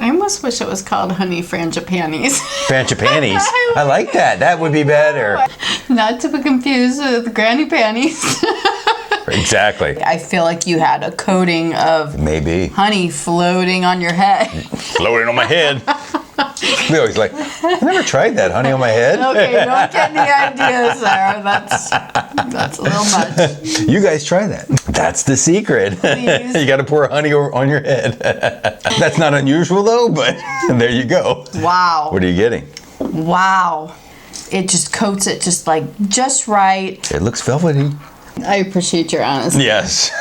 I almost wish it was called honey frangipanes. Frangipanes. I like that. That would be better. Not to be confused with granny panties. Exactly. I feel like you had a coating of maybe honey floating on your head. Floating on my head. We always like, I never tried that, honey on my head. Okay, don't get any ideas there. That's a little much. You guys try that. That's the secret. Please. You got to pour honey on your head. That's not unusual though, but there you go. Wow. What are you getting? Wow. It just coats it just right. It looks velvety. I appreciate your honesty. Yes.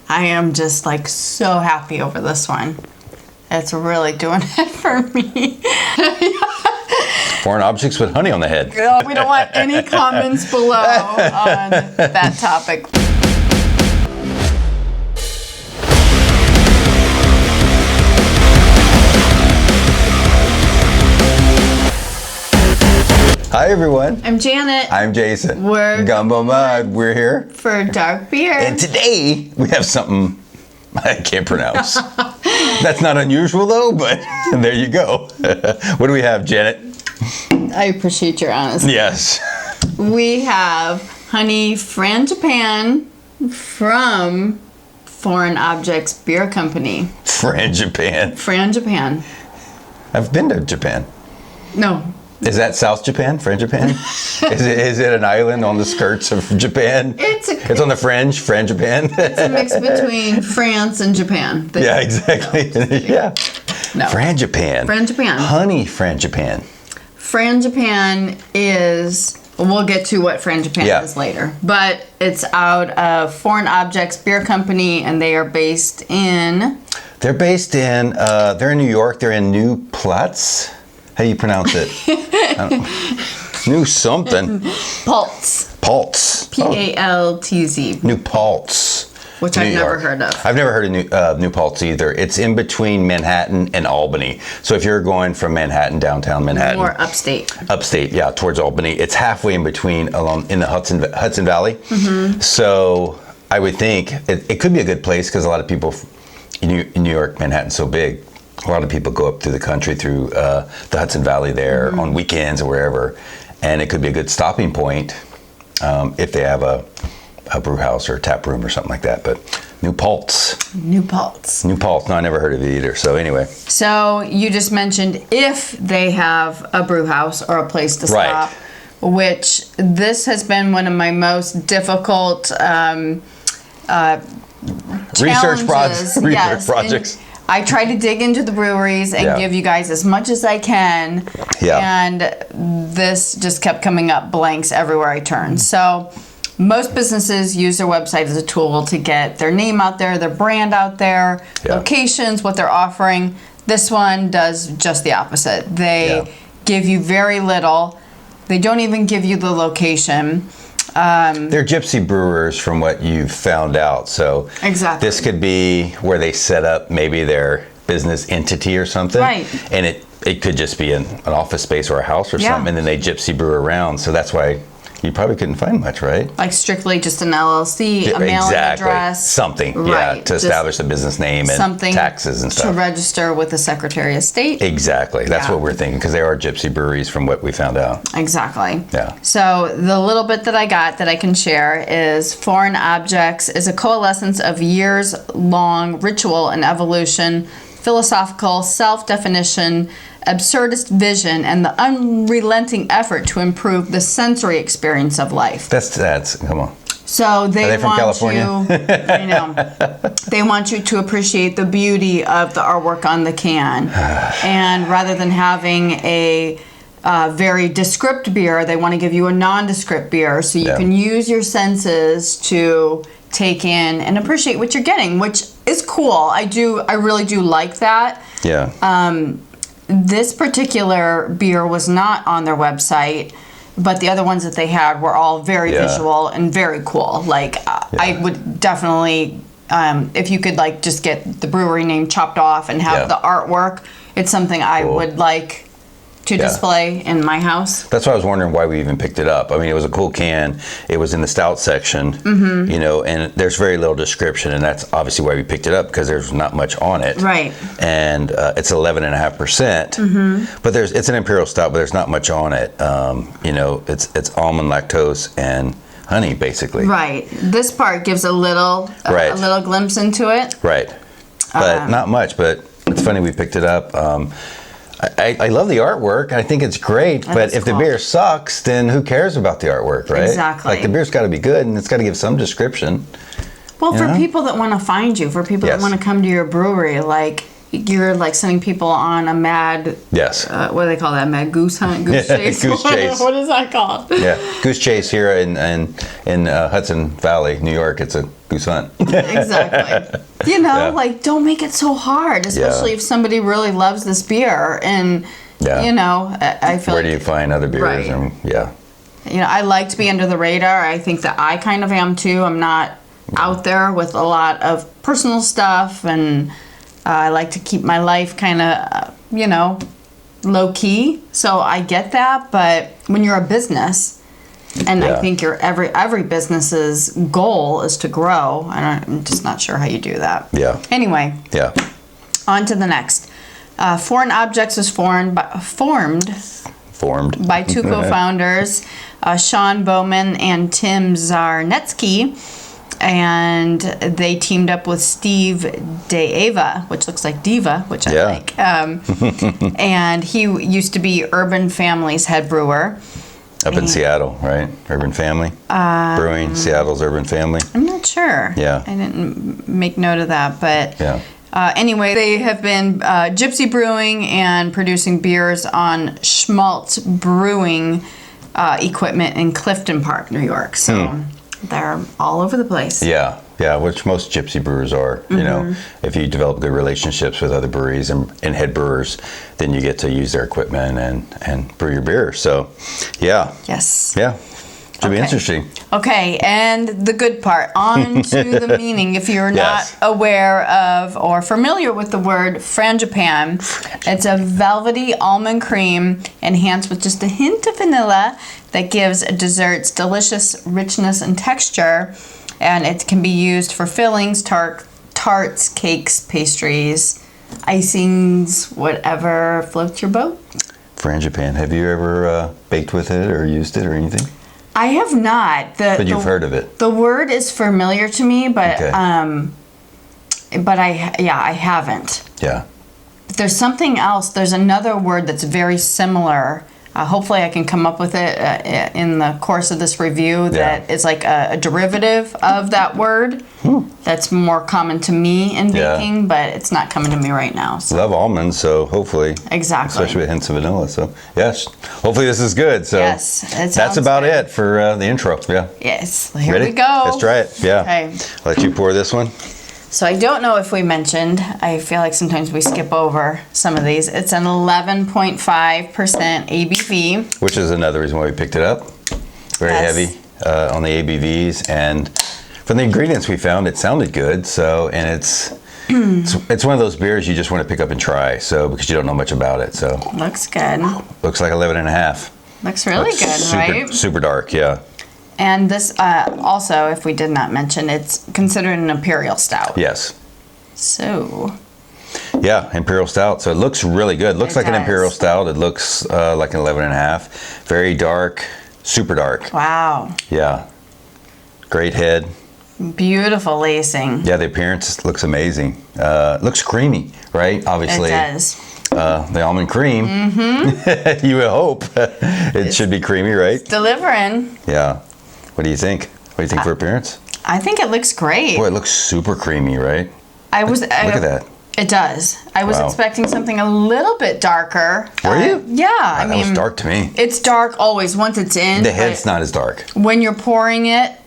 I am just like so happy over this one. It's really doing it for me. Foreign objects with honey on the head. Oh, we don't want any comments below on that topic. Hi everyone. I'm Janet. I'm Jason. We're Gumbo Mud. We're here. For dark beer. And today we have something I can't pronounce. That's not unusual though, but there you go. What do we have, Janet? I appreciate your honesty. Yes. We have honey Frangipane from Foreign Objects Beer Company. Frangipane. Frangipane. I've been to Japan. No. Is that South Japan? Frangipane? is it an island on the skirts of Japan? It's on the fringe, Frangipane. It's a mix between France and Japan. Yeah, exactly. Yeah. No. Frangipane. Frangipane. Honey Frangipane. Frangipane is, we'll get to what Frangipane is later, but it's out of Foreign Objects Beer Company, and they are based in... They're based in, they're in New York. They're in New Platz. How do you pronounce it? New something. Paltz. Paltz. P-A-L-T-Z. New Paltz. Which I've never heard of. I've never heard of New Paltz either. It's in between Manhattan and Albany. So if you're going from Manhattan, downtown Manhattan. More upstate. Upstate, yeah, towards Albany. It's halfway in between in the Hudson Valley. Mm-hmm. So I would think it could be a good place because a lot of people in New York, Manhattan's so big. A lot of people go up through the country through the Hudson Valley there on weekends or wherever, and it could be a good stopping point if they have a brew house or a tap room or something like that. But New Paltz. New Paltz. New Paltz. No, I never heard of it either. So anyway. So you just mentioned if they have a brew house or a place to stop, which this has been one of my most difficult research projects. I try to dig into the breweries and give you guys as much as I can. Yeah. And this just kept coming up blanks everywhere I turn. So most businesses use their website as a tool to get their name out there, their brand out there, locations, what they're offering. This one does just the opposite. They give you very little. They don't even give you the location. They're gypsy brewers from what you've found out. So exactly. This could be where they set up maybe their business entity or something. Right. And it could just be an office space or a house or something, and then they gypsy brew around. So that's why you probably couldn't find much, right? Like strictly just an LLC, a mailing address. Something, right. To establish a business name and taxes and stuff. To register with the Secretary of State. Exactly. That's what we're thinking, because they are gypsy breweries from what we found out. Exactly. Yeah. So the little bit that I got that I can share is Foreign Objects is a coalescence of years-long ritual and evolution, philosophical self-definition, absurdist vision, and the unrelenting effort to improve the sensory experience of life. That's come on. So they from want California? I know. They want you to appreciate the beauty of the artwork on the can. And rather than having a very descript beer, they want to give you a nondescript beer so you can use your senses to take in and appreciate what you're getting, which is cool. I really do like that. Yeah. This particular beer was not on their website, but the other ones that they had were all very visual and very cool. Like, I would definitely, if you could like just get the brewery name chopped off and have the artwork, it's something I would like to display in my house. That's why I was wondering why we even picked it up. I mean, it was a cool can. It was in the stout section, you know, and there's very little description, and that's obviously why we picked it up, because there's not much on it. Right. And it's 11.5%, but it's an Imperial Stout, but there's not much on it. You know, it's almond, lactose, and honey, basically. Right. This part gives a little glimpse into it. Right. But not much, but it's funny we picked it up. I love the artwork. I think it's great, but if the beer sucks, then who cares about the artwork, right? Exactly. Like, the beer's got to be good, and it's got to give some description. Well, for people that want to find you, for people that want to come to your brewery, like, you're like sending people on a mad, what do they call that? Mad goose hunt? Goose chase? Goose chase. What is that called? Yeah, goose chase here in Hudson Valley, New York. It's a goose hunt. Exactly. You know, like, don't make it so hard, especially if somebody really loves this beer. And, you know, I feel Where do you find other beers? Right. And, you know, I like to be under the radar. I think that I kind of am too. I'm not out there with a lot of personal stuff, and I like to keep my life kind of, you know, low key. So I get that, but when you're a business, and I think every business's goal is to grow, and I'm just not sure how you do that. Yeah. Anyway. Yeah. On to the next. Foreign Objects was formed by two co-founders, Sean Bowman and Tim Zarnetsky. And they teamed up with Steve DeAva, which looks like Diva, which I like. And he used to be Urban Family's head brewer. Up in Seattle, right? Urban Family? Brewing, Seattle's Urban Family. I'm not sure. Yeah. I didn't make note of that, but anyway, they have been gypsy brewing and producing beers on Schmaltz Brewing equipment in Clifton Park, New York. So they're all over the place. Yeah, which most gypsy brewers are. You know, if you develop good relationships with other breweries and head brewers, then you get to use their equipment and brew your beer. So, Yes. Yeah. Should be interesting. Okay, and the good part. On to the meaning. If you're not aware of or familiar with the word Frangipane, it's a velvety almond cream enhanced with just a hint of vanilla that gives desserts delicious richness and texture, and it can be used for fillings, tarts, cakes, pastries, icings, whatever floats your boat. Frangipane. Have you ever baked with it or used it or anything? I have not. But you've heard of it. The word is familiar to me, but I haven't. Yeah. But there's something else. There's another word that's very similar. Hopefully I can come up with it in the course of this review that is like a derivative of that word that's more common to me in baking, but it's not coming to me right now. So. Love almonds, so hopefully. Exactly. Especially with hints of vanilla. So, yes, hopefully this is good. So yes, that's about it for the intro. Yeah. Yes. Here we go. Let's try it. Yeah. Okay. I'll let you pour this one. So I don't know if we mentioned, I feel like sometimes we skip over some of these. It's an 11.5% ABV. Which is another reason why we picked it up. Very heavy on the ABVs. And from the ingredients we found, it sounded good. So, and it's one of those beers you just want to pick up and try. So, because you don't know much about it. So looks good. Looks like 11.5. Looks really good, right? Super dark, yeah. And this also, if we did not mention, it's considered an Imperial Stout. Yes. So. Yeah, Imperial Stout. So it looks really good. It looks like an Imperial Stout. It looks like an 11.5. Very dark, super dark. Wow. Yeah. Great head. Beautiful lacing. Yeah, the appearance looks amazing. Looks creamy, right? Obviously. It does. The almond cream. You would hope. It should be creamy, right? It's delivering. Yeah. What do you think? What do you think for appearance? I think it looks great. Boy, it looks super creamy, right? Look at that. It does. I was expecting something a little bit darker. Were you? Yeah. I mean, that was dark to me. It's dark always once it's in. The head's not as dark. When you're pouring it,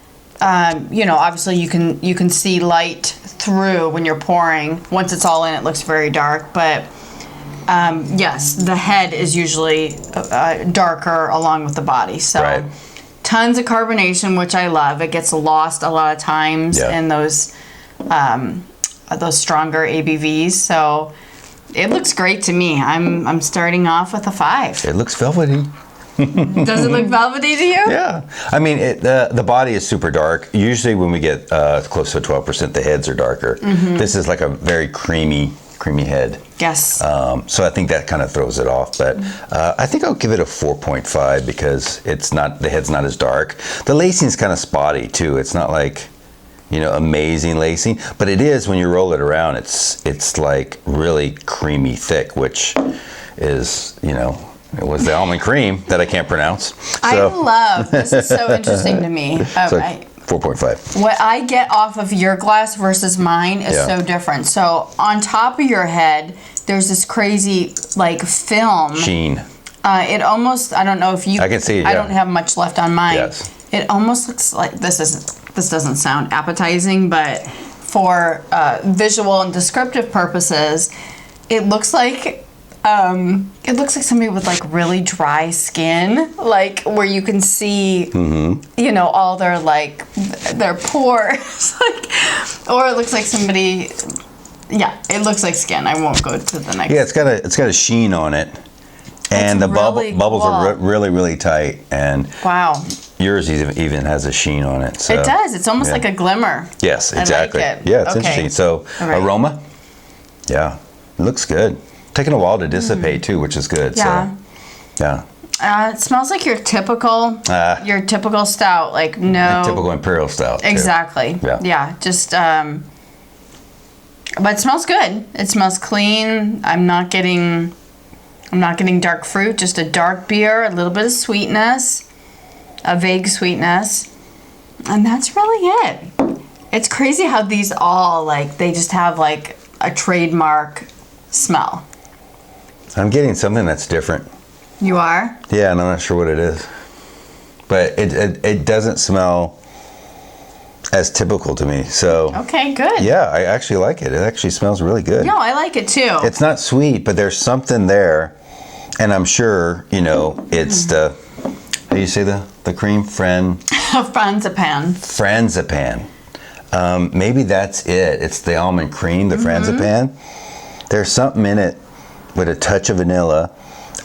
you know, obviously you can see light through when you're pouring. Once it's all in, it looks very dark. But yes, the head is usually darker along with the body. So. Tons of carbonation, which I love. It gets lost a lot of times in those stronger ABVs. So It looks great to me. I'm starting off with a 5. It looks velvety. Does it look velvety to you? Yeah. I mean, the body is super dark. Usually when we get close to 12%, the heads are darker. This is like a very creamy head. Yes. So I think that kind of throws it off. But I think I'll give it a 4.5 because the head's not as dark. The lacing's kind of spotty too. It's not like, amazing lacing, but it is when you roll it around. It's like really creamy thick, which is, it was the almond cream that I can't pronounce. So. This is so interesting to me. So 4.5. What I get off of your glass versus mine is so different. So on top of your head, there's this crazy like film. Sheen. It almost, I don't know if you. I can see it, I don't have much left on mine. Yes. It almost looks like, this doesn't sound appetizing, but for visual and descriptive purposes, it looks like somebody with like really dry skin, like where you can see, all their pores, or it looks like somebody. Yeah, it looks like skin. I won't go to the next. Yeah, it's got a sheen on it, and the really bubbles cool. are really, really tight. And wow, yours even has a sheen on it. So. It does. It's almost like a glimmer. Yes, exactly. I like it. Yeah, it's interesting. So aroma, it looks good. Taking a while to dissipate too, which is good. Yeah. So, yeah. It smells like your typical stout, like typical Imperial Stout. Too. Exactly. Yeah. Just, but it smells good. It smells clean. I'm not getting dark fruit. Just a dark beer, a little bit of sweetness, a vague sweetness, and that's really it. It's crazy how these all they just have like a trademark smell. I'm getting something that's different. You are? Yeah, and I'm not sure what it is. But it doesn't smell as typical to me. So okay, good. Yeah, I actually like it. It actually smells really good. No, I like it too. It's not sweet, but there's something there. And I'm sure, it's the, how do you say the cream? Frangipane. Frangipane. Maybe that's it. It's the almond cream, the Frangipane. There's something in it with a touch of vanilla.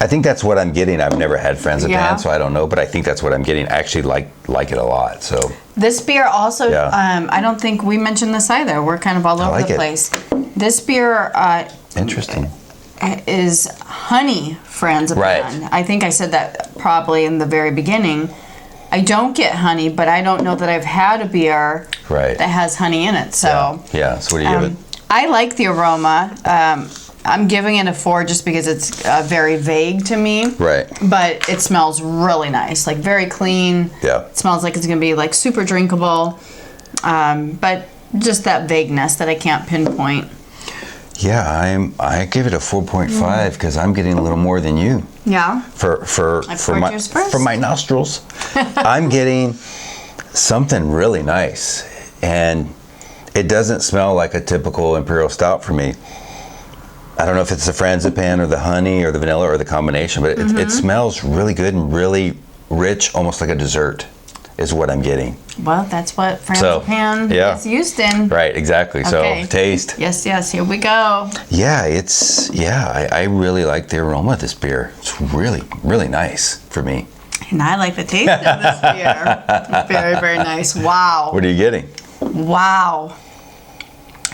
I think that's what I'm getting. I've never had Frangipane, so I don't know, but I think that's what I'm getting. I actually like it a lot. So this beer also, I don't think we mentioned this either. We're kind of all over the place. This beer interesting. Is honey Frangipane. Right. I think I said that probably in the very beginning. I don't get honey, but I don't know that I've had a beer that has honey in it. So yeah. So what do you give it? I like the aroma. I'm giving it a 4 just because it's very vague to me. Right. But it smells really nice, like very clean. Yeah. It smells like it's going to be like super drinkable. But just that vagueness that I can't pinpoint. Yeah, I give it a 4.5 because I'm getting a little more than you. Yeah. For my nostrils, I'm getting something really nice, and it doesn't smell like a typical Imperial Stout for me. I don't know if it's the Frangipane or the honey or the vanilla or the combination, but it smells really good and really rich, almost like a dessert is what I'm getting. Well, that's what Frangipane is used in. Right, exactly. Okay. So, taste. Yes, here we go. Yeah, I really like the aroma of this beer. It's really, really nice for me. And I like the taste of this beer. Very, very nice. Wow. What are you getting? Wow.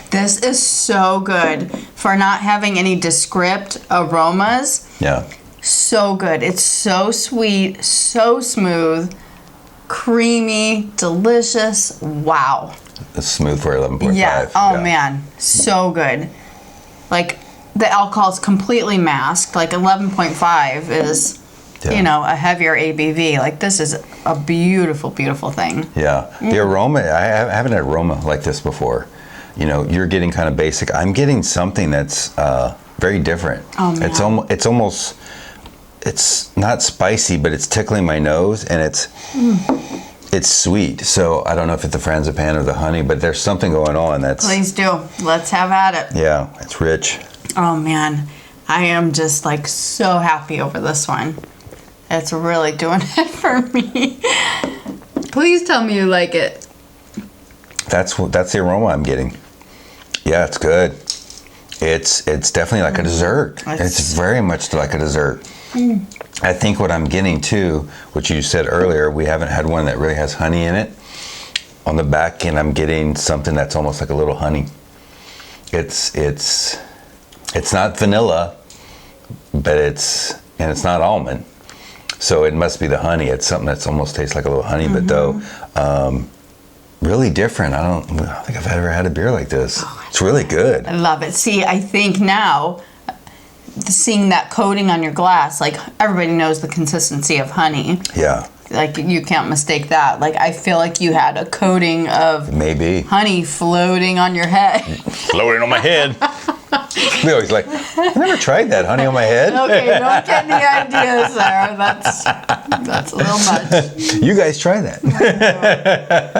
This is so good for not having any descript aromas. Yeah. So good. It's so sweet, so smooth, creamy, delicious. Wow. It's smooth for 11.5. Yeah. Oh, man. So good. Like, the alcohol's completely masked. Like, 11.5 is, a heavier ABV. Like, this is a beautiful, beautiful thing. Yeah. The aroma, I haven't had aroma like this before. You're getting kind of basic. I'm getting something that's very different. Oh, man. It's almost, it's not spicy, but it's tickling my nose, and it's sweet. So I don't know if it's the Frangipane or the honey, but there's something going on that's... Please do. Let's have at it. Yeah, it's rich. Oh, man. I am just, so happy over this one. It's really doing it for me. Please tell me you like it. That's the aroma I'm getting. Yeah, it's good. It's definitely like a dessert. It's very much like a dessert. I think what I'm getting too, which you said earlier, we haven't had one that really has honey in it. On the back end, I'm getting something that's almost like a little honey. It's not vanilla, but it's not almond. So it must be the honey. It's something that's almost tastes like a little honey, but though really different. I don't think I've ever had a beer like this. It's really good. I love it. See, I think now, seeing that coating on your glass, like everybody knows the consistency of honey. Yeah. Like you can't mistake that. Like I feel like you had a coating of maybe honey floating on your head. Floating on my head. We always like, I never tried that honey on my head. Okay, don't get any ideas there. That's a little much. You guys try that.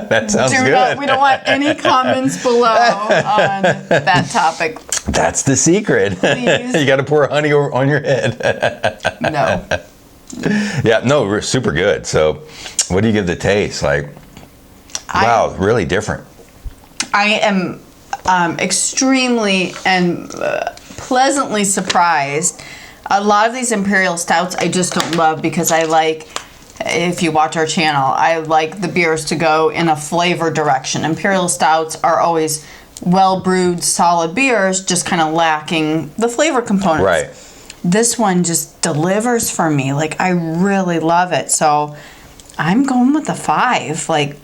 That sounds good. We don't want any comments below on that topic. That's the secret. Please. You got to pour honey on your head. No. Yeah, no, we're super good. So, what do you give the taste? Like, wow, really different. I am extremely and pleasantly surprised. A lot of these Imperial Stouts I just don't love because I like, if you watch our channel, I like the beers to go in a flavor direction. Imperial Stouts are always well brewed, solid beers, just kind of lacking the flavor components. Right. This one just delivers for me. Like, I really love it. So I'm going with a 5. Like,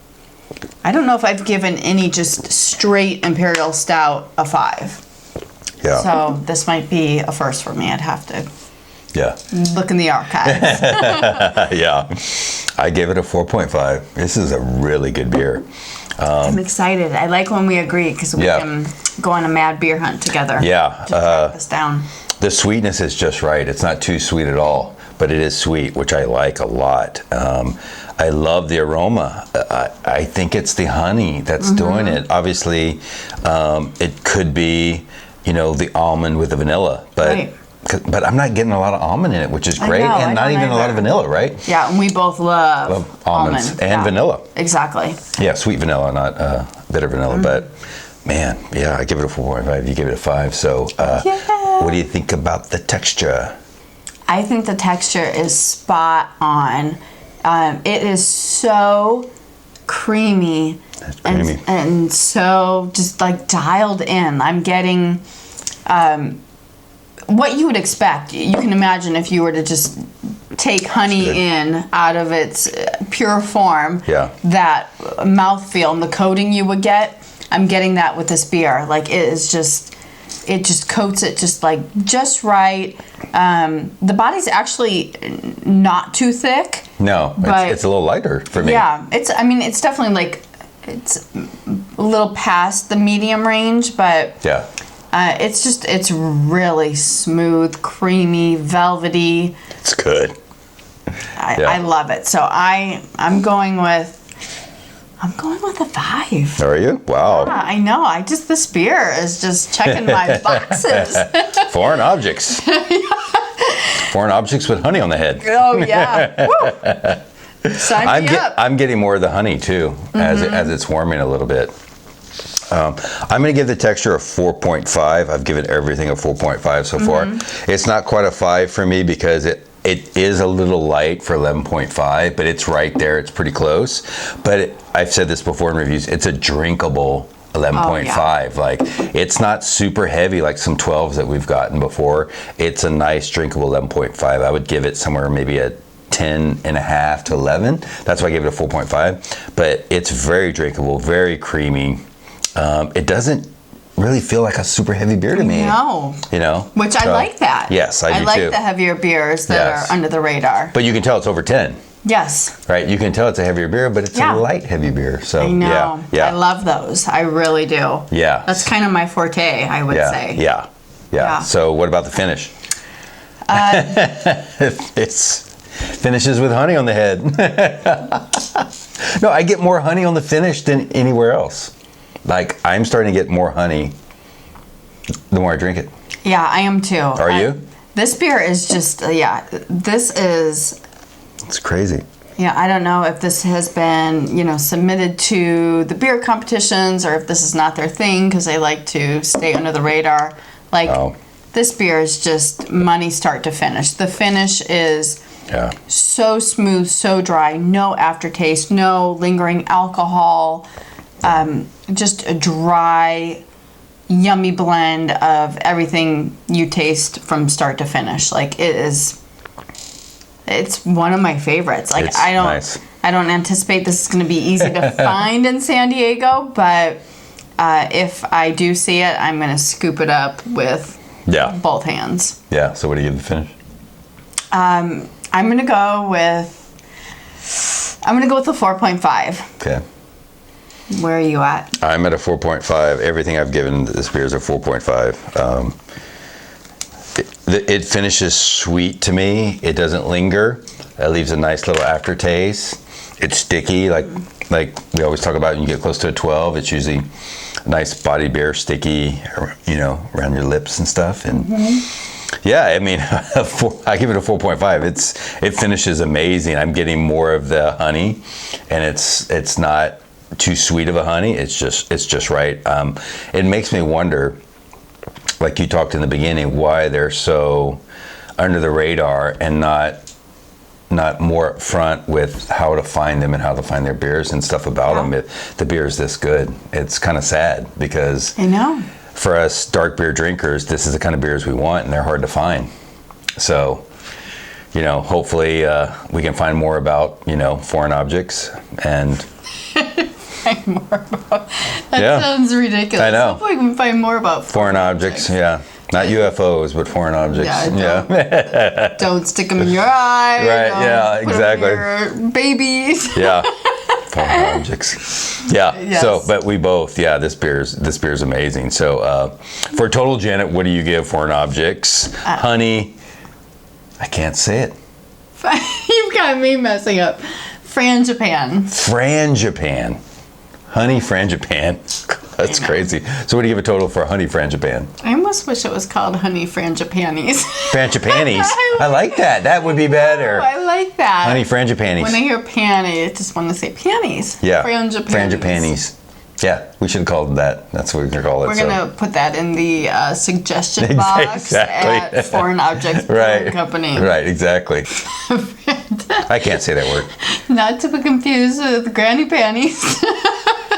I don't know if I've given any just straight Imperial Stout a 5. Yeah. So this might be a first for me. I'd have to look in the archives. Yeah. I gave it a 4.5. This is a really good beer. I'm excited. I like when we agree because we can go on a mad beer hunt together. Yeah. To track this down. The sweetness is just right. It's not too sweet at all, but it is sweet, which I like a lot. I love the aroma. I think it's the honey that's doing it. Obviously, it could be, the almond with the vanilla, but I'm not getting a lot of almond in it, which is great, and not even a lot of vanilla, right? Yeah, and we both love almonds and vanilla. Exactly. Yeah, sweet vanilla, not bitter vanilla, but man, yeah, I give it a 4.5. You give it a 5. So, what do you think about the texture? I think the texture is spot on. It is so creamy, and so just like dialed in. I'm getting what you would expect. You can imagine if you were to just take honey in out of its pure form, that mouthfeel and the coating you would get. I'm getting that with this beer. Like it just coats it just right. The body's actually not too thick. No, it's a little lighter for me. Yeah, it's definitely like, it's a little past the medium range, but it's really smooth, creamy, velvety. It's good. I love it. So I'm going with a 5. Are you? Wow. Yeah, I know. This beer is just checking my boxes. Foreign objects. Foreign objects with honey on the head. Oh, yeah. Woo. Sign me up. I'm getting more of the honey, too, as it's warming a little bit. I'm going to give the texture a 4.5. I've given everything a 4.5 so far. It's not quite a 5 for me because it is a little light for 11.5, but it's right there. It's pretty close. But I've said this before in reviews. It's a drinkable 11.5. Like, it's not super heavy like some 12s that we've gotten before. It's a nice drinkable 11.5. I would give it somewhere maybe a 10.5 to 11. That's why I gave it a 4.5. But it's very drinkable, very creamy. It doesn't really feel like a super heavy beer to me. No. Which I like that. Yes, I do too. I like the heavier beers that are under the radar. But you can tell it's over 10. Yes. Right? You can tell it's a heavier beer, but it's a light heavy beer. So I know. Yeah. I love those. I really do. Yeah. That's kind of my forte, I would say. Yeah. So what about the finish? It's finishes with honey on the head. No, I get more honey on the finish than anywhere else. Like, I'm starting to get more honey the more I drink it. Yeah, I am too. Are you? This beer is just, It's crazy. Yeah, I don't know if this has been, submitted to the beer competitions or if this is not their thing because they like to stay under the radar Like, this beer is just money start to finish. The finish is so smooth, so dry, no aftertaste, no lingering alcohol, just a dry, yummy blend of everything you taste from start to finish. Like, it's one of my favorites. Like, it's I nice. don't anticipate this is going to be easy to find in San Diego, but if I do see it, I'm going to scoop it up with both hands. Yeah. So what do you give the finish? I'm going to go with a 4.5. Okay. Where are you at? I'm at a 4.5. Everything I've given this beer is a 4.5. It finishes sweet to me. It doesn't linger. It leaves a nice little aftertaste. It's sticky, like we always talk about. When you get close to a 12, it's usually a nice body beer, sticky, around your lips and stuff. And yeah, I mean, I give it a 4.5. It finishes amazing. I'm getting more of the honey, and it's not too sweet of a honey. It's just right. It makes me wonder, like you talked in the beginning, why they're so under the radar and not more up front with how to find them and how to find their beers and stuff about them. If the beer is this good, it's kind of sad, because I know, for us dark beer drinkers, this is the kind of beers we want, and they're hard to find. So, hopefully we can find more about foreign objects and find more about that. Sounds ridiculous. I know. Hopefully we can find more about foreign objects. Yeah. Not UFOs, but foreign objects. Don't stick them in your eye. Right, Don't put them in your babies. Yeah. Foreign objects. Yeah. Yes. So, but we both, this beer's amazing. So, for total, Janet, what do you give foreign objects? Honey, I can't say it. You've got me messing up. Frangipane. Honey Frangipane. That's crazy. So what do you give a total for a honey Frangipane? I almost wish it was called honey Frangipanes. Frangipanes? I like that. That would be better. I like that. Honey Frangipanes. When I hear panty, I just want to say panties. Yeah. Frangipanes. Yeah, we should have called it that. That's what we're going to call it. We're going to put that in the suggestion box at Foreign Objects Brewing Company. Right, exactly. I can't say that word. Not to be confused with Granny Panties.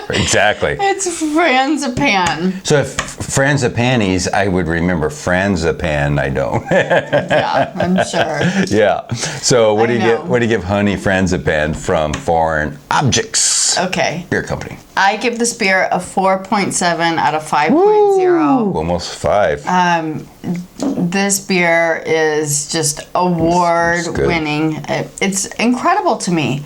Exactly. It's Frangipane. So if Frangipanes, I would remember. Frangipane, I don't. Yeah, I'm sure. Yeah. So what do you give honey Frangipane from Foreign Objects? Okay. Beer Company. I give this beer a 4.7 out of 5.0. Almost 5. This beer is just award-winning. It's incredible to me.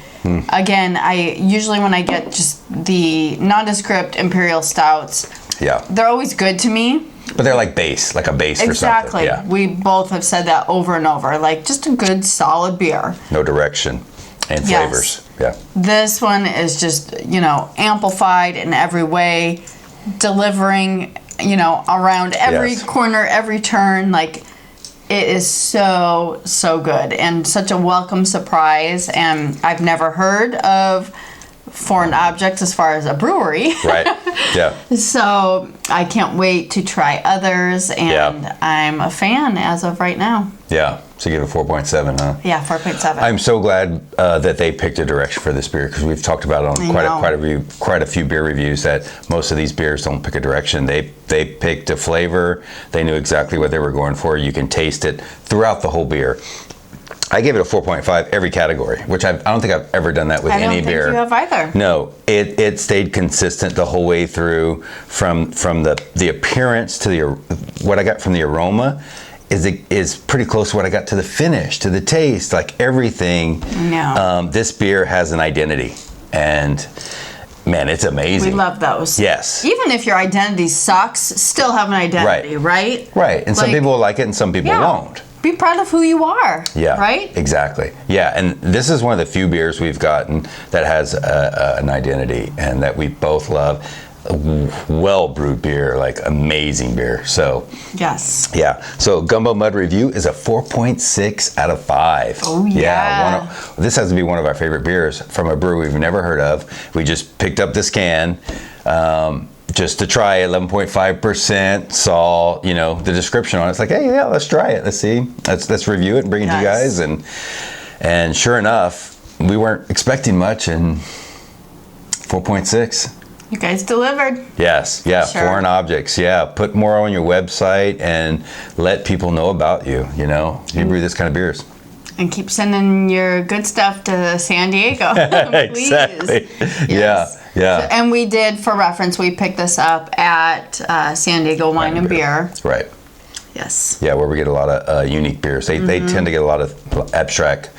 Again, I usually, when I get just the nondescript Imperial Stouts, they're always good to me. But they're like a base for something. Exactly. Yeah. We both have said that over and over. Like, just a good, solid beer. No direction and flavors. Yeah. This one is just, amplified in every way, delivering, around every corner, every turn. Like, it is so, so good and such a welcome surprise. And I've never heard of Foreign Objects as far as a brewery. Right. Yeah. So I can't wait to try others, and I'm a fan as of right now. Yeah. So you give it a 4.7, huh? Yeah, 4.7. I'm so glad that they picked a direction for this beer, because we've talked about it on quite a few beer reviews that most of these beers don't pick a direction. They picked a flavor. They knew exactly what they were going for. You can taste it throughout the whole beer. I gave it a 4.5 every category, which I don't think I've ever done that with any beer. I don't think you have either. No, it stayed consistent the whole way through, from the appearance to what I got from the aroma is pretty close to what I got to the finish, to the taste, like everything. No. This beer has an identity, and man, it's amazing. We love those. Yes. Even if your identity sucks, still have an identity, right? Right, and some people will like it and some people won't. Be proud of who you are. Yeah. Right? Exactly. Yeah, and this is one of the few beers we've gotten that has an identity and that we both love. Well brewed beer, like amazing beer. So yes. Yeah. So Gumbo Mud Review is a 4.6 out of 5. Oh yeah. This has to be one of our favorite beers from a brewery we've never heard of. We just picked up this can. just to try it, 11.5%, saw, you know, the description on it. It's like, hey, yeah, let's try it. Let's see. Let's review it and bring it to you guys. And sure enough, we weren't expecting much, and 4.6. You guys delivered. Yes, yeah, sure. Foreign Objects. Yeah, put more on your website and let people know about you, you know. You brew this kind of beers. And keep sending your good stuff to San Diego. Please. Exactly. Yes. Yeah. So, and we did, for reference, we picked this up at San Diego Wine and Beer. Right. Yes. Yeah, where we get a lot of unique beers. They tend to get a lot of abstract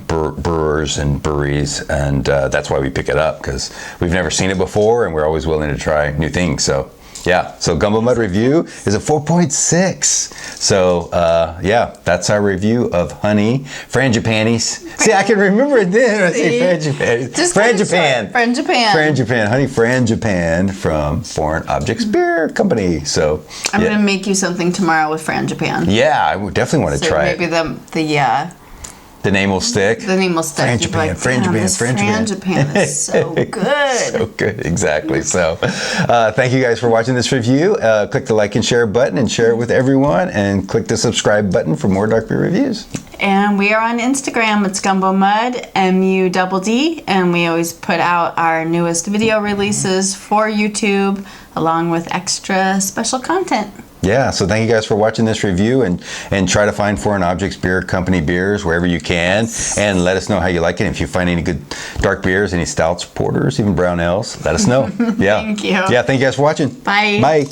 brewers and breweries, and that's why we pick it up, because we've never seen it before, and we're always willing to try new things. So, yeah. So Gumbo Mud review is a 4.6. So, yeah, that's our review of Honey Frangipanes. See, I can remember it then. I say Frangipanes. Frangipane. Frangipane. Honey Frangipane from Foreign Objects Beer Company. So I'm going to make you something tomorrow with Frangipane. Yeah, I would definitely want to try it. Maybe the name will stick. The name will stick. Frangipane, Frangipane is so good. So good, exactly. So thank you guys for watching this review. Click the like and share button and share it with everyone, and click the subscribe button for more dark beer reviews. And we are on Instagram. It's Gumbo Mud, MUDD, and we always put out our newest video releases for YouTube, along with extra special content. Yeah, so thank you guys for watching this review, and try to find Foreign Objects Beer Company beers wherever you can, and let us know how you like it. If you find any good dark beers, any stouts, porters, even brown ales, let us know. Yeah. Thank you. Yeah, thank you guys for watching. Bye. Bye.